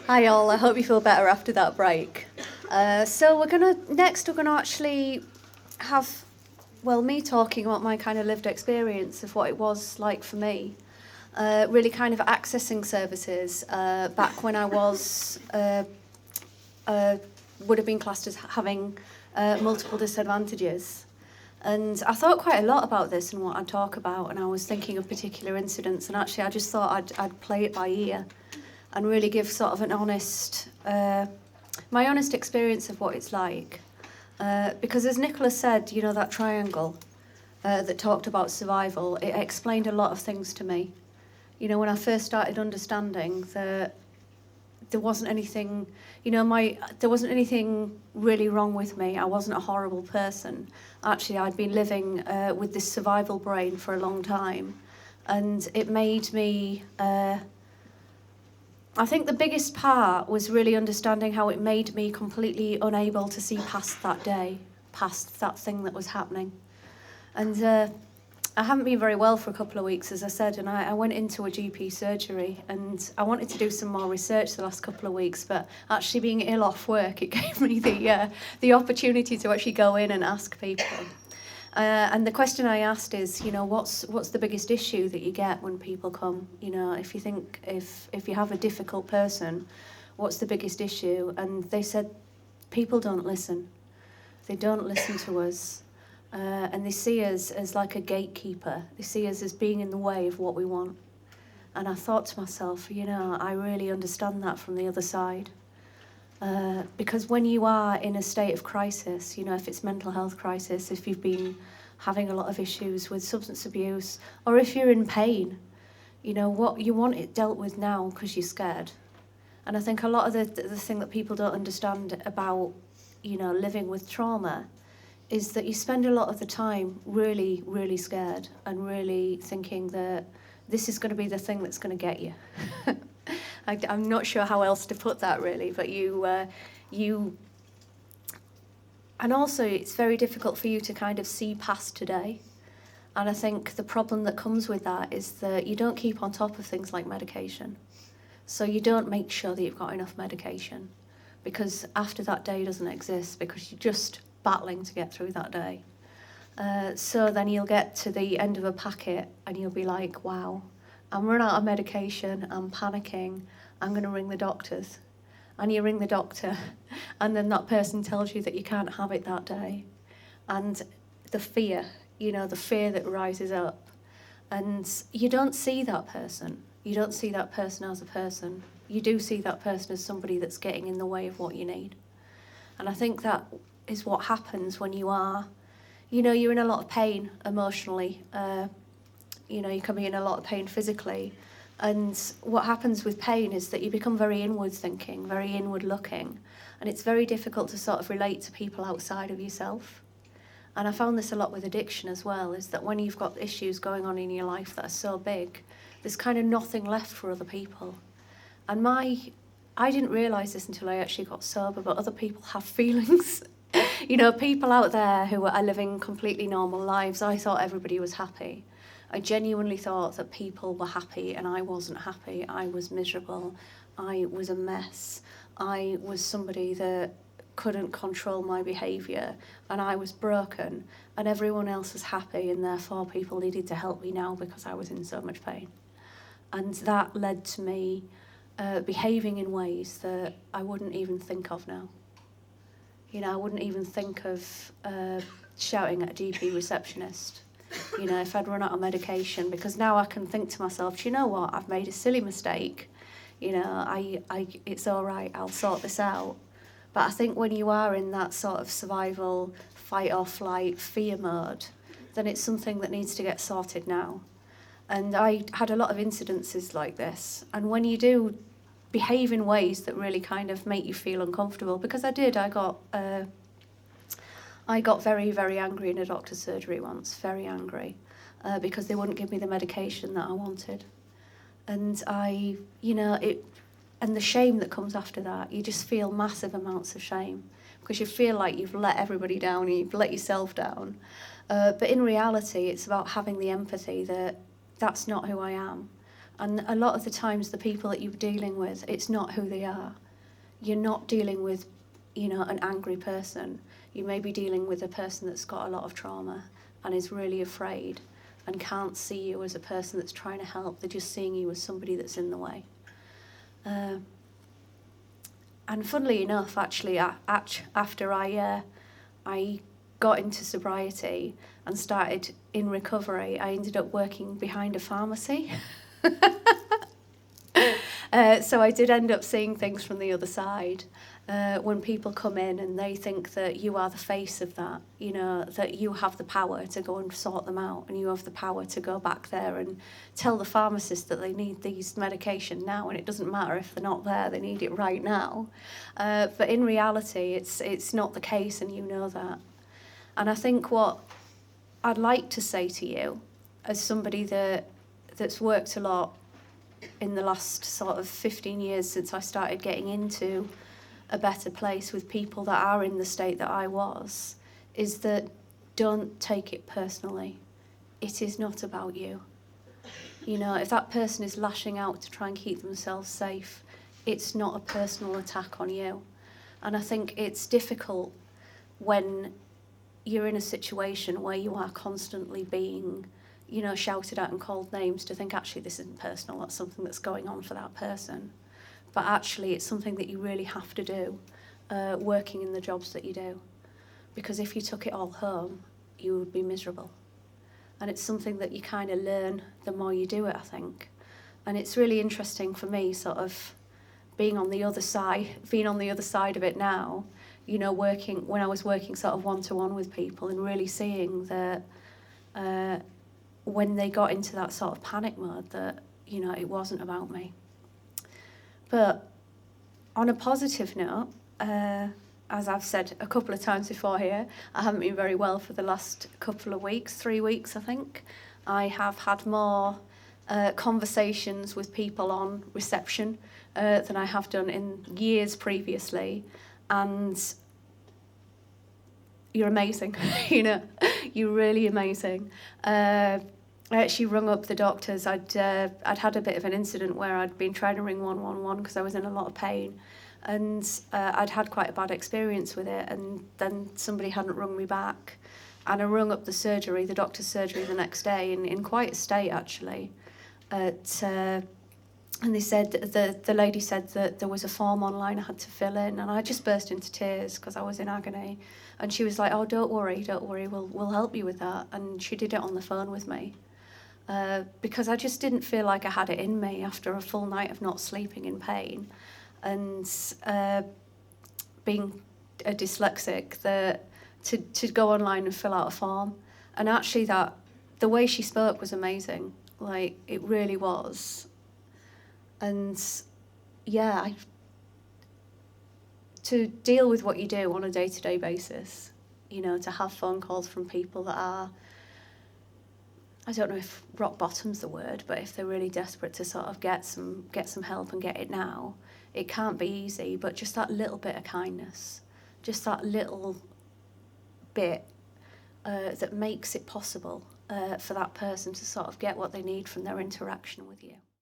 Hi all, I hope you feel better after that break. So we're gonna actually have, me talking about my kind of lived experience of what it was like for me. Really kind of accessing services back when I was, would have been classed as having multiple disadvantages. And I thought quite a lot about this and what I'd talk about, and I was thinking of particular incidents, and actually I just thought I'd play it by ear and really give sort of an honest, my honest experience of what it's like. Because as Nicola said, you know, that triangle that talked about survival, it explained a lot of things to me. You know, when I first started understanding that there wasn't anything, there wasn't anything really wrong with me. I wasn't a horrible person. Actually, I'd been living with this survival brain for a long time. And it made me, I think the biggest part was really understanding how it made me completely unable to see past that day, past that thing that was happening. And I haven't been very well for a couple of weeks, as I said, and I went into a GP surgery, and I wanted to do some more research the last couple of weeks, but actually being ill off work, it gave me the opportunity to actually go in and ask people. And the question I asked is, you know, what's the biggest issue that you get when people come? You know, if you think, if you have a difficult person, what's the biggest issue? And they said, people don't listen. They don't listen to us. And they see us as like a gatekeeper. They see us as being in the way of what we want. And I thought to myself, you know, I really understand that from the other side. Because when you are in a state of crisis, you know, if it's mental health crisis, if you've been having a lot of issues with substance abuse, or if you're in pain, you know, what you want it dealt with now because you're scared. And I think a lot of the thing that people don't understand about, you know, living with trauma is that you spend a lot of the time really, really scared and really thinking that this is going to be the thing that's going to get you. I'm not sure how else to put that really, but and also it's very difficult for you to kind of see past today. And I think the problem that comes with that is that you don't keep on top of things like medication. So you don't make sure that you've got enough medication, because after that day doesn't exist, because you're just battling to get through that day. So then you'll get to the end of a packet and you'll be like, wow, I'm run out of medication, I'm panicking, I'm going to ring the doctors. And you ring the doctor, and then that person tells you that you can't have it that day. And the fear, you know, the fear that rises up. And you don't see that person. You don't see that person as a person. You do see that person as somebody that's getting in the way of what you need. And I think that is what happens when you are, you know, you're in a lot of pain emotionally. You know, you can be in a lot of pain physically. And what happens with pain is that you become very inward thinking, very inward looking. And it's very difficult to sort of relate to people outside of yourself. And I found this a lot with addiction as well, is that when you've got issues going on in your life that are so big, there's kind of nothing left for other people. And I didn't realise this until I actually got sober, but other people have feelings. You know, people out there who are living completely normal lives, I thought everybody was happy. I genuinely thought that people were happy and I wasn't happy. I was miserable. I was a mess. I was somebody that couldn't control my behaviour, and I was broken, and everyone else was happy, and therefore people needed to help me now because I was in so much pain. And that led to me behaving in ways that I wouldn't even think of now. You know, I wouldn't even think of shouting at a GP receptionist, you know, if I'd run out of medication, because now I can think to myself, do you know what, I've made a silly mistake, you know, it's all right, I'll sort this out. But I think when you are in that sort of survival, fight or flight, fear mode, then it's something that needs to get sorted now. And I had a lot of incidences like this, and when you do behave in ways that really kind of make you feel uncomfortable, because I got very, very angry in a doctor's surgery once, very angry, because they wouldn't give me the medication that I wanted. And and the shame that comes after that, you just feel massive amounts of shame, because you feel like you've let everybody down and you've let yourself down. But in reality, it's about having the empathy that that's not who I am. And a lot of the times the people that you're dealing with, it's not who they are. You're not dealing with, an angry person. You may be dealing with a person that's got a lot of trauma and is really afraid and can't see you as a person that's trying to help. They're just seeing you as somebody that's in the way. And funnily enough, actually, after I got into sobriety and started in recovery, I ended up working behind a pharmacy. So I did end up seeing things from the other side. When people come in and they think that you are the face of that, that you have the power to go and sort them out, and you have the power to go back there and tell the pharmacist that they need these medication now, and it doesn't matter if they're not there, they need it right now. But in reality, it's not the case, and you know that. And I think what I'd like to say to you, as somebody that's worked a lot in the last sort of 15 years since I started getting into a better place with people that are in the state that I was, is that don't take it personally. It is not about you. If that person is lashing out to try and keep themselves safe, it's not a personal attack on you. And I think it's difficult when you're in a situation where you are constantly being shouted at and called names, to think actually this isn't personal, that's something that's going on for that person. But actually it's something that you really have to do, working in the jobs that you do. Because if you took it all home, you would be miserable. And it's something that you kind of learn the more you do it, I think. And it's really interesting for me, sort of being on the other side of it now, when I was working sort of one-to-one with people, and really seeing that when they got into that sort of panic mode, that, it wasn't about me. But on a positive note, as I've said a couple of times before here, I haven't been very well for the last couple of weeks, 3 weeks, I think. I have had more conversations with people on reception than I have done in years previously. And you're amazing, you're really amazing. I actually rung up the doctors. I'd had a bit of an incident where I'd been trying to ring 111 because I was in a lot of pain, and I'd had quite a bad experience with it, and then somebody hadn't rung me back, and I rung up the doctor's surgery the next day, in quite a state actually, and they said, the lady said that there was a form online I had to fill in, and I just burst into tears because I was in agony. And she was like, "Oh, don't worry, we'll help you with that." And she did it on the phone with me. Because I just didn't feel like I had it in me after a full night of not sleeping in pain, and being a dyslexic, to go online and fill out a form. And actually the way she spoke was amazing, like it really was. And yeah, to deal with what you do on a day-to-day basis, to have phone calls from people that are, I don't know if rock bottom's the word, but if they're really desperate to sort of get some help and get it now, it can't be easy. But just that little bit of kindness, just that little bit that makes it possible for that person to sort of get what they need from their interaction with you.